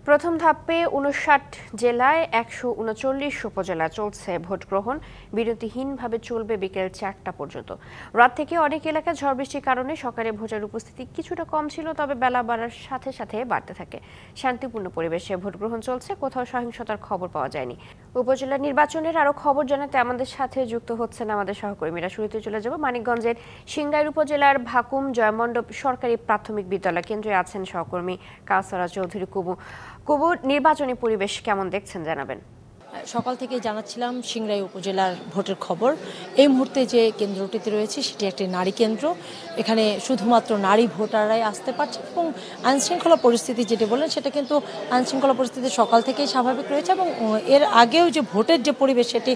প্রথম ধাপে ৫৯ জেলায় ১৩৯ উপজেলায় চলছে ভোট গ্রহণ। বিরতিহীনভাবে চলবে বিকেল ৪টা পর্যন্ত। রাত থেকে অনেক এলাকায় ঝড় বৃষ্টির কারণে সকালে ভোটার উপস্থিতি কিছুটা কম ছিল, তবে বেলা বাড়ার সাথে সাথে বাড়তে থাকে। শান্তিপূর্ণ পরিবেশে ভোট গ্রহণ চলছে, কোথাও সহিংসতার খবর পাওয়া যায়নি। উপজেলা নির্বাচনের আরও খবর জানাতে আমাদের সাথে যুক্ত হচ্ছেন আমাদের সহকর্মীরা। শুরুতে চলে যাব মানিকগঞ্জের সিংগাইর উপজেলার ভাকুম জয়মণ্ডপ সরকারি প্রাথমিক বিদ্যালয় কেন্দ্রে আছেন সহকর্মী কাউসারা চৌধুরী কুবু। নির্বাচনী পরিবেশ কেমন দেখছেন জানাবেন। সকাল থেকে জানাচ্ছিলাম সিংড়াই উপজেলার ভোটের খবর। এই মুহূর্তে যে কেন্দ্রটিতে রয়েছে সেটি একটি নারী কেন্দ্র। এখানে শুধুমাত্র নারী ভোটাররাই আসতে পারছে এবং আইনশৃঙ্খলা পরিস্থিতি যেটি বললেন সেটা কিন্তু আইনশৃঙ্খলা পরিস্থিতি সকাল থেকেই স্বাভাবিক রয়েছে এবং এর আগেও যে ভোটের যে পরিবেশ সেটি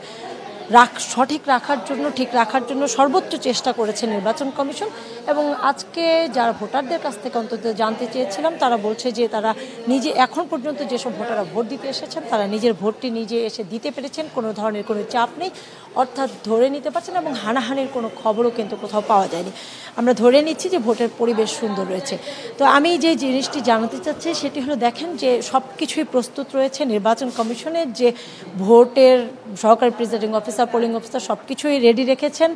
ঠিক রাখার জন্য সর্বোচ্চ চেষ্টা করেছে নির্বাচন কমিশন। এবং আজকে যারা ভোটারদের কাছ থেকে অন্তত জানতে চেয়েছিলাম তারা বলছে যে তারা নিজে এখন পর্যন্ত যেসব ভোটাররা ভোট দিতে এসেছেন তারা নিজের ভোটটি নিজে এসে দিতে পেরেছেন, কোনো ধরনের কোনো চাপ নেই, অর্থাৎ ধরে নিতে পারছেন এবং হানাহানির কোনো খবরও কিন্তু কোথাও পাওয়া যায়নি। আমরা ধরে নিচ্ছি যে ভোটের পরিবেশ সুন্দর রয়েছে। তো আমি যে জিনিসটি জানাতে চাচ্ছি সেটি হলো, দেখেন যে সব কিছুই প্রস্তুত রয়েছে। নির্বাচন কমিশনের যে ভোটের সহকারী প্রিজাইডিং অফিসার, পোলিং অফিসার সব কিছুই রেডি রেখেছেন।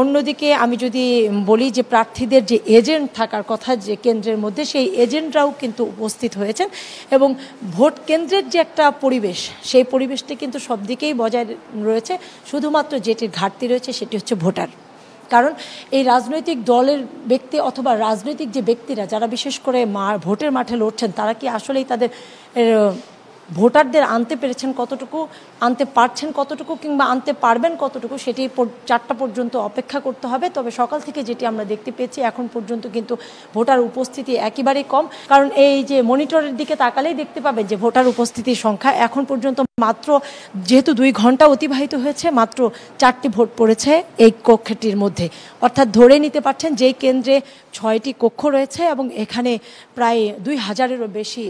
অন্যদিকে আমি যদি বলি যে প্রার্থীদের যে এজেন্ট থাকার কথা যে কেন্দ্রের মধ্যে, সেই এজেন্টরাও কিন্তু উপস্থিত হয়েছেন এবং ভোট কেন্দ্রের যে একটা পরিবেশ সেই পরিবেশটি কিন্তু সব দিকেই বজায় রয়েছে। শুধুমাত্র যেটির ঘাটতি রয়েছে সেটি হচ্ছে ভোটার। কারণ এই রাজনৈতিক দলের ব্যক্তি অথবা রাজনৈতিক যে ব্যক্তিরা যারা বিশেষ করে ভোটের মাঠে লড়ছেন তারা কি আসলেই তাদের ভোটারদের আনতে পেরেছেন কতটুকু, আনতে পারছেন কতটুকু কিংবা আনতে পারবেন কতটুকু, সেটি 4টা পর্যন্ত অপেক্ষা করতে হবে। তবে সকাল থেকে যেটি আমরা দেখতে পেয়েছি এখন পর্যন্ত কিন্তু ভোটার উপস্থিতি একেবারেই কম। কারণ এই যে মনিটরের দিকে তাকালেই দেখতে পাবেন যে ভোটার উপস্থিতির সংখ্যা এখন পর্যন্ত মাত্র, যেহেতু 2 ঘন্টা অতিবাহিত হয়েছে, মাত্র 4টি ভোট পড়েছে এই কক্ষটির মধ্যে। অর্থাৎ ধরে নিতে পারছেন যেই কেন্দ্রে 6টি কক্ষ রয়েছে এবং এখানে প্রায় 2000-এরও বেশি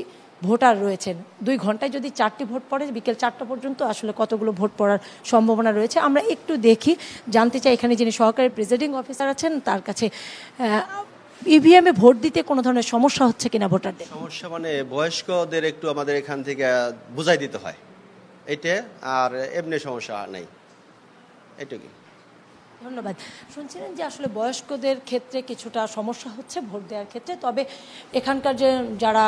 ভোটার রয়েছেন। 2 ঘন্টায় যদি 4টি ভোট পড়ে বিকেল 4টা পর্যন্ত আসলে কতগুলো ভোট পড়ার সম্ভাবনা রয়েছে আমরা একটু দেখি, জানতে চাই এখানে যিনি সহকারী প্রিজাইডিং অফিসার আছেন তার কাছে। ইভিএমে ভোট দিতে কোনো ধরনের সমস্যা হচ্ছে কিনা ভোটারদের? সমস্যা মানে বয়স্কদের একটু আমাদের এখান থেকে বুঝাই দিতে হয় এটা, আর এমনি সমস্যা নেই, এটুকুই। ধন্যবাদ। শুনছিলেন যে আসলে বয়স্কদের ক্ষেত্রে কিছুটা সমস্যা হচ্ছে ভোট দেওয়ার ক্ষেত্রে, তবে এখানকার যে যারা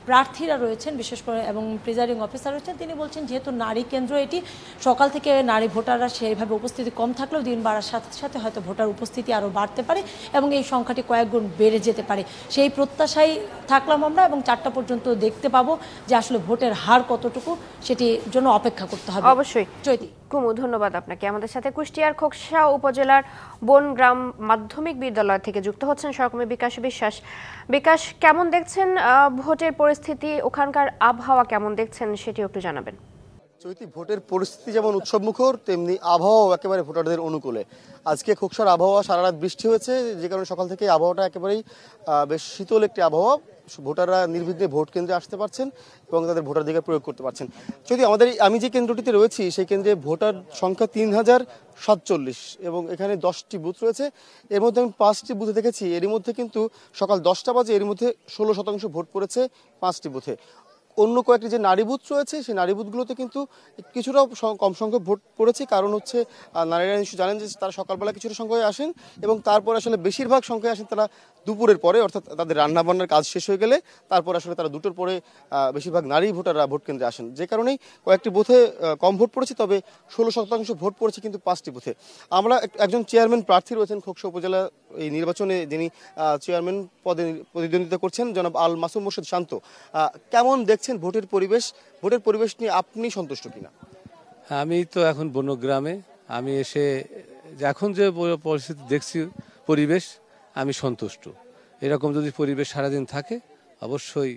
প্রার্থীরা রয়েছেন বিশেষ করে এবং প্রিজাইডিং অফিসার রয়েছেন তিনি বলছেন যেহেতু নারী কেন্দ্র এটি, সকাল থেকে নারী ভোটাররা সেইভাবে উপস্থিতি কম থাকলেও দিন বাড়ার সাথে সাথে হয়তো ভোটার উপস্থিতি আরও বাড়তে পারে এবং এই সংখ্যাটি কয়েক গুণ বেড়ে যেতে পারে। সেই প্রত্যাশাই থাকলাম আমরা এবং 4টা পর্যন্ত দেখতে পাবো যে আসলে ভোটের হার কতটুকু, সেটির জন্য অপেক্ষা করতে হবে। অবশ্যই চৈতি কুমু, ধন্যবাদ আপনাকে। আমাদের সাথে কুষ্টিয়ার খোকসা উপজেলার বনগ্রাম মাধ্যমিক বিদ্যালয় থেকে যুক্ত হচ্ছেন সহকর্মী বিকাশ বিশ্বাস। বিকাশ, কেমন দেখছেন ভোটের পরিস্থিতি, ওখানকার আবহাওয়া কেমন দেখছেন সেটিও একটু জানাবেন। চৈতি, ভোটের পরিস্থিতি যেমন উৎসবমুখর তেমনি আবহাওয়াও একেবারে ভোটারদের অনুকূলে। আজকে খোকসার আবহাওয়া সারা রাত বৃষ্টি হয়েছে, যে কারণে সকাল থেকে আবহাওয়াটা একেবারেই বেশ শীতল একটি আবহাওয়া। ভোটাররা নির্বিঘ্নে ভোট কেন্দ্রে আসতে পারছেন এবং তাদের ভোটাধিকার প্রয়োগ করতে পারছেন। যদি আমি যে কেন্দ্রটিতে রয়েছি সেই কেন্দ্রে ভোটার সংখ্যা 3047 এবং এখানে 10টি বুথ রয়েছে। এর মধ্যে আমি 5টি বুথে দেখেছি, এরই মধ্যে কিন্তু সকাল 10টা বাজে এর মধ্যে 16% ভোট পড়েছে 5টি বুথে। অন্য কয়েকটি যে নারী বুথ রয়েছে সেই নারী বুথগুলোতে কিন্তু কিছুটা কম সংখ্যক ভোট পড়েছে। কারণ হচ্ছে নারীরা নিশ্চয়ই জানেন যে তারা সকালবেলা কিছুটা সংখ্যায় আসেন এবং তারপর আসলে বেশিরভাগ সংখ্যায় আসেন তারা দুপুরের পরে, অর্থাৎ তাদের রান্নাবান্নার কাজ শেষ হয়ে গেলে তারপর আসলে তারা 2টোর পরে বেশিরভাগ নারী ভোটাররা ভোট কেন্দ্রে আসেন। যে কারণেই কয়েকটি বুথে কম ভোট পড়েছে, তবে 16% ভোট পড়েছে কিন্তু 5টি বুথে। আমরা একজন চেয়ারম্যান প্রার্থী রয়েছেন খোকসা উপজেলা এই নির্বাচনে, যিনি চেয়ারম্যান পদে প্রতিদ্বন্দ্বিতা করছেন, জনাব আল মাসুম মোর্শেদ শান্ত। কেমন দেখছেন ভোটের পরিবেশ? ভোটের পরিবেশ নিয়ে আপনি সন্তুষ্ট কিনা? আমি তো এখন বনগ্রামে, আমি এসে এখন যে পরিস্থিতি দেখছি পরিবেশ, আমি সন্তুষ্ট। এরকম যদি পরিবেশ সারাদিন থাকে অবশ্যই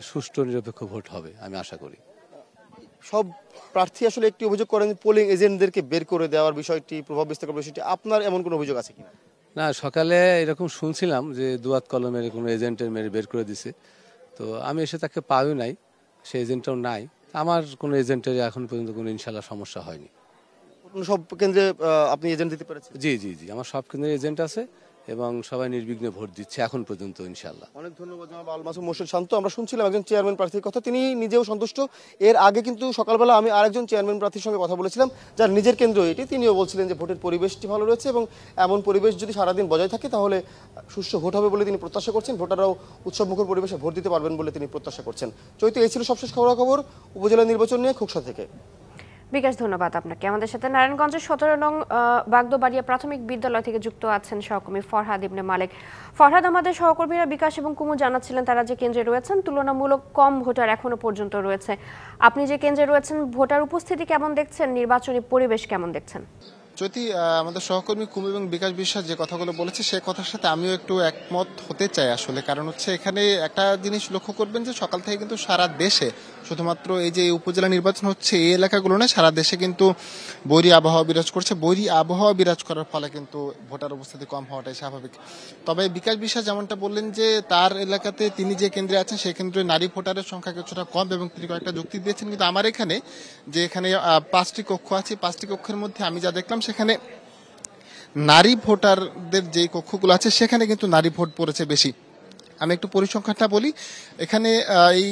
সুষ্ঠু নিরপেক্ষ ভোট হবে আমি আশা করি। সব প্রার্থী আসলে একটি অভিযোগ করেন পোলিং এজেন্টদেরকে বের করে দেওয়ার বিষয়টি, প্রভাব বিস্তার করার বিষয়টি, আপনার এমন কোনো অভিযোগ আছে কিনা? না, সকালে এরকম শুনছিলাম যে দুয়াত কলমের কোনো এজেন্টের মেরে বের করে দিছে, তো আমি এসে তাকে পাইও নাই, সেই এজেন্টটাও নাই। আমার কোনো এজেন্টের এখন পর্যন্ত কোনো ইনশাল্লাহ সমস্যা হয়নি। সব কেন্দ্রে আপনি এজেন্ট দিতে পেরেছেন? জি জি জি, আমার সব কেন্দ্রে এজেন্ট আছে এবং সবাই নির্বিঘ্নে ভোট দিচ্ছে এখন পর্যন্ত ইনশাল্লাহ। অনেক ধন্যবাদ জনাব আল মাসুম মোর্শেদ শান্ত। আমরা শুনছিলাম একজন চেয়ারম্যান প্রার্থীর কথা, তিনি নিজেও সন্তুষ্ট। এর আগে কিন্তু সকালবেলা আমি আরেকজন চেয়ারম্যান প্রার্থীর সঙ্গে কথা বলেছিলাম, যার নিজের কেন্দ্র এটি, তিনিও বলছিলেন যে ভোটের পরিবেশটি ভালো রয়েছে এবং এমন পরিবেশ যদি সারাদিন বজায় থাকে তাহলে সুষ্ঠু ভোট হবে বলে তিনি প্রত্যাশা করছেন। ভোটাররাও উৎসবমুখর পরিবেশে ভোট দিতে পারবেন বলে তিনি প্রত্যাশা করছেন। চৈতি, এই ছিল সবশেষ খবরাখবর উপজেলা নির্বাচন নিয়ে খোকসা থেকে। বিকাশ, ধন্যবাদ আপনাকে। আমাদের সাথে নারায়ণগঞ্জের 17 নং বাগদোবাড়িয়া প্রাথমিক বিদ্যালয় থেকে যুক্ত আছেন সহকর্মী ফরহাদ ইবনে মালিক। ফরহাদ, আমাদের সহকর্মীরা বিকাশ এবং কুমু জানাচ্ছিলেন তারা যে কেন্দ্রে রয়েছেন তুলনামূলক কম ভোটার এখনো পর্যন্ত রয়েছে। আপনি যে কেন্দ্রে রয়েছেন ভোটার উপস্থিতি কেমন দেখছেন, নির্বাচনী পরিবেশ কেমন দেখছেন? যদি আমাদের সহকর্মী কুমু এবং বিকাশ বিশ্বাস যে কথাগুলো বলেছে সে কথার সাথে আমিও একটু একমত হতে চাই আসলে। কারণ হচ্ছে এখানে একটা জিনিস লক্ষ্য করবেন যে সকাল থেকে কিন্তু সারা দেশে শুধুমাত্র এই যে উপজেলা নির্বাচন হচ্ছে এই এলাকাগুলো না, সারা দেশে কিন্তু বৈরী আবহাওয়া বিরাজ করছে। বৈরী আবহাওয়া বিরাজ করার ফলে কিন্তু ভোটার উপস্থিতি কম হওয়াটাই স্বাভাবিক। তবে বিকাশ বিশ্বাস যেমনটা বললেন যে তার এলাকাতে তিনি যে কেন্দ্রে আছেন সেই কেন্দ্রে নারী ভোটারের সংখ্যা কিছুটা কম এবং তিনি কয়েকটা যুক্তি দিয়েছেন। কিন্তু আমার এখানে যে এখানে 5টি কক্ষ আছে, 5টি কক্ষের মধ্যে আমি যা দেখলাম সেখানে নারী ভোটারদের যে কক্ষগুলো আছে সেখানে কিন্তু নারী ভোট পড়েছে বেশি। আমি একটু পরিসংখ্যানটা বলি। এখানে এই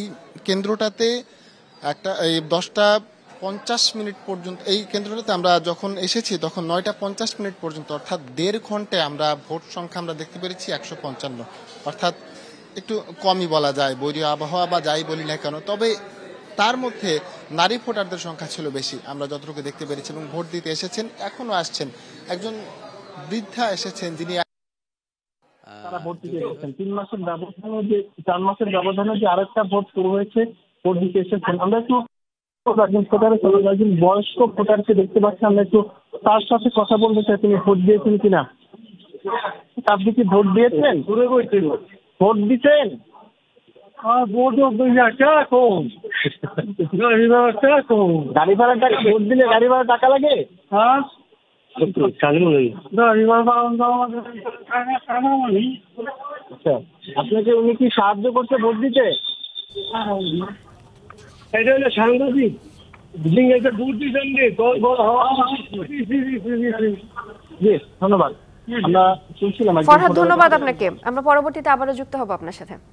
কেন্দ্রটাতে এই 10:50 পর্যন্ত, এই কেন্দ্রটাতে আমরা যখন এসেছি তখন 9:50 পর্যন্ত, অর্থাৎ 1.5 ঘন্টায় আমরা ভোট সংখ্যা আমরা দেখতে পেরেছি 155, অর্থাৎ একটু কমই বলা যায় বৈরী আবহাওয়া বা যাই বলি না কেন। তবে তার মধ্যে নারী ভোটারদের সংখ্যা ছিল বেশি আমরা যতটুকু দেখতে পেরেছি এবং ভোট দিতে এসেছেন, এখনো আসছেন। একজন বৃদ্ধা এসেছেন যিনি তারা ভোট দিতে এসেছেন। 3 মাসের ব্যবধানে যে 4 মাসের ব্যবধানে যে আরেকটা ভোট শুরু হয়েছে, ভোট দিতে এসেছেন। আমরা একটু একজন বয়স্ক ভোটারকে দেখতে পাচ্ছি, আমরা একটু তার সাথে কথা বলতে চাই তিনি ভোট দিয়েছেন কিনা। আপনি কি ভোট দিয়েছেন? ভোট দিচ্ছেন? গাড়ি ভাড়া টাকা, ভোট দিলে গাড়ি ভাড়া টাকা লাগে? হ্যাঁ, আপনাকে উনি কি সাহায্য করছে ভোট দিতে? এটা হলো সাংবাদিক ধন্যবাদ। আমরা শুনছিলাম। ফরহাদ, ধন্যবাদ আপনাকে। আমরা পরবর্তীতে আবারও যুক্ত হব আপনার সাথে।